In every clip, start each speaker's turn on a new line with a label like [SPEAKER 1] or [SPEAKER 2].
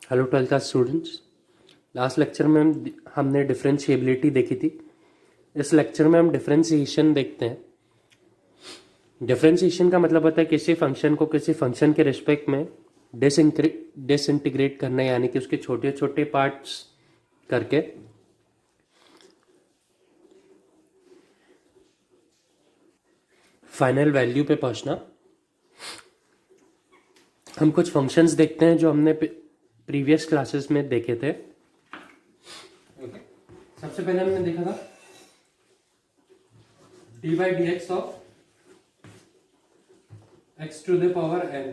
[SPEAKER 1] Hello 12th class students. Last lecture में हमने differentiability देखी थी। इस लेक्चर में हम डिफरेंशिएशन देखते हैं। डिफरेंशिएशन का मतलब होता है किसी फंक्शन को किसी फंक्शन के रिस्पेक्ट में डिसइंटीग्रेट करना, यानी कि उसके छोटे छोटे पार्ट्स करके फाइनल वैल्यू पे पहुंचना। हम कुछ फंक्शंस देखते हैं जो हमने प्रीवियस क्लासेस में देखे थे। सबसे पहले हमने देखा था d by d x of x to the power n.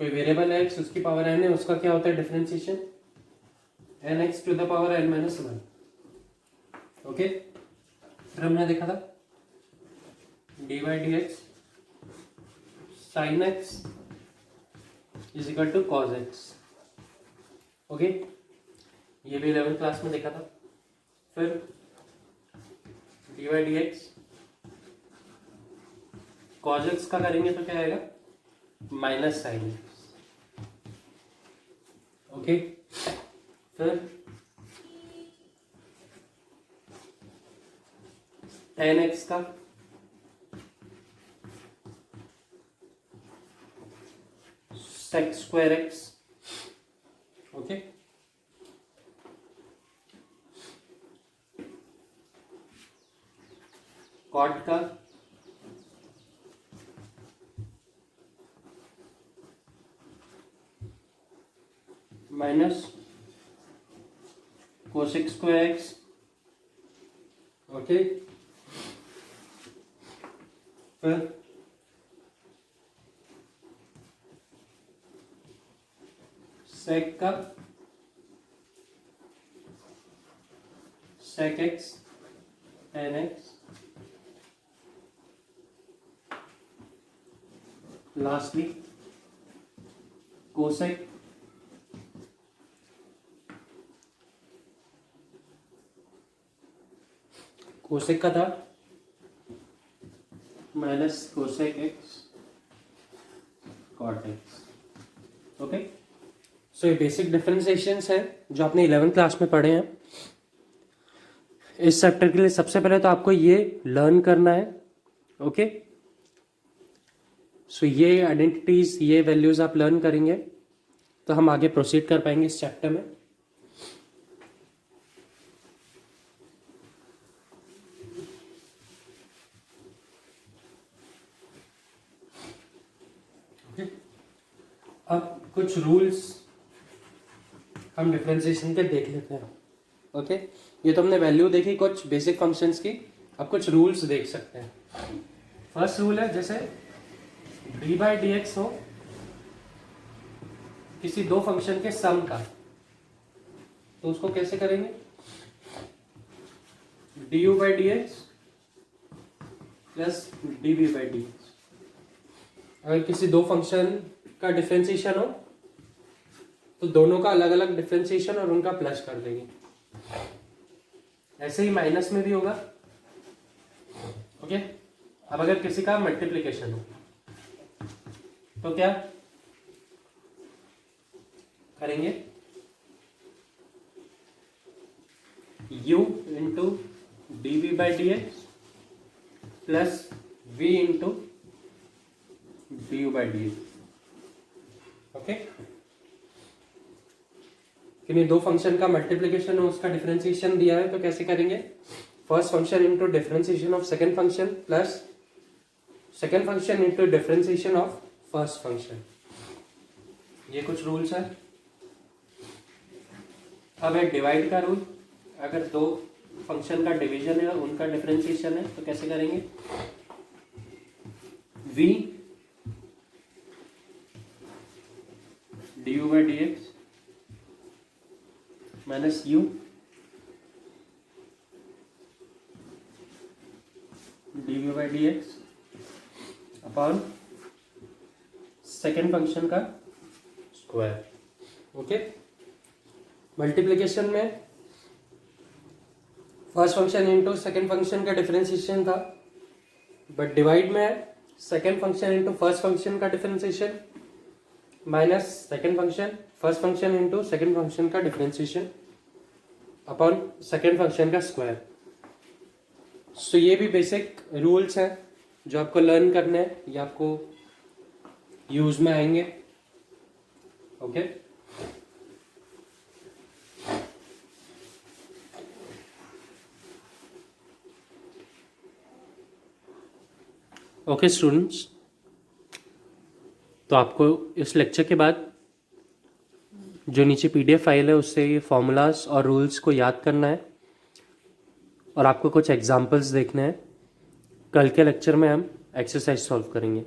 [SPEAKER 1] कोई वेरिएबल है एक्स, उसकी पावर एन है, उसका क्या होता है differentiation, n x to the power n minus one. Okay, फिर हमने देखा था d by d x sine x is equal to cos x. Okay, ये भी 11th क्लास में देखा था। फिर d by d x cos x का करेंगे तो क्या आएगा, माइनस साइन एक्स। ओके, फिर टेन एक्स का sec square x. Okay, cot का minus cosec square x. Okay, फिर सेक का sec x tan x. Lastly cosec cosec का था minus cosec x cot x. Okay, so ये basic differentiations है जो आपने 11th क्लास में पढ़े हैं। इस चैप्टर के लिए सबसे पहले तो आपको ये लर्न करना है। ओके, सो ये आइडेंटिटीज, ये वैल्यूज आप लर्न करेंगे तो हम आगे प्रोसीड कर पाएंगे इस चैप्टर में। अब कुछ रूल्स हम डिफरेंशिएशन के देख लेते हैं। ओके, ये तो हमने वैल्यू देखी कुछ बेसिक फंक्शंस की। अब कुछ रूल्स देख सकते हैं। फर्स्ट रूल है, जैसे डी बाई डी एक्स हो किसी दो फंक्शन के सम का, तो उसको कैसे करेंगे, d u by d x plus d v by d x. अगर किसी दो फंक्शन का डिफरेंशिएशन हो तो दोनों का अलग अलग डिफरेंशिएशन और उनका प्लस कर देंगे। ऐसे ही माइनस में भी होगा। ओके, अब अगर किसी का मल्टीप्लिकेशन हो तो क्या करेंगे, u into d v by d x plus v into d u by d x. Okay, किन्हीं दो फंक्शन का मल्टीप्लिकेशन हो, उसका डिफरेंशिएशन दिया है तो कैसे करेंगे, first function into differentiation of second function plus second function into differentiation of first function. ये कुछ रूल्स है। अब है डिवाइड का रूल। अगर दो फंक्शन का डिवीजन है और उनका डिफरेंशिएशन है तो कैसे करेंगे, v d u by d x minus u d v by d x upon second function का स्क्वायर। ओके, मल्टीप्लिकेशन में first function into second function का डिफरेंशिएशन था, बट डिवाइड में second function into first function का differentiation minus second function first function into second function का differentiation upon second function का square. So ये भी basic rules हैं जो आपको लर्न करने हैं, ये आपको यूज में आएंगे। ओके ओके स्टूडेंट्स, तो आपको इस लेक्चर के बाद जो नीचे PDF फाइल है उससे ये फॉर्मूलाज और रूल्स को याद करना है और आपको कुछ एग्जांपल्स देखने हैं। कल के लेक्चर में हम एक्सरसाइज सॉल्व करेंगे।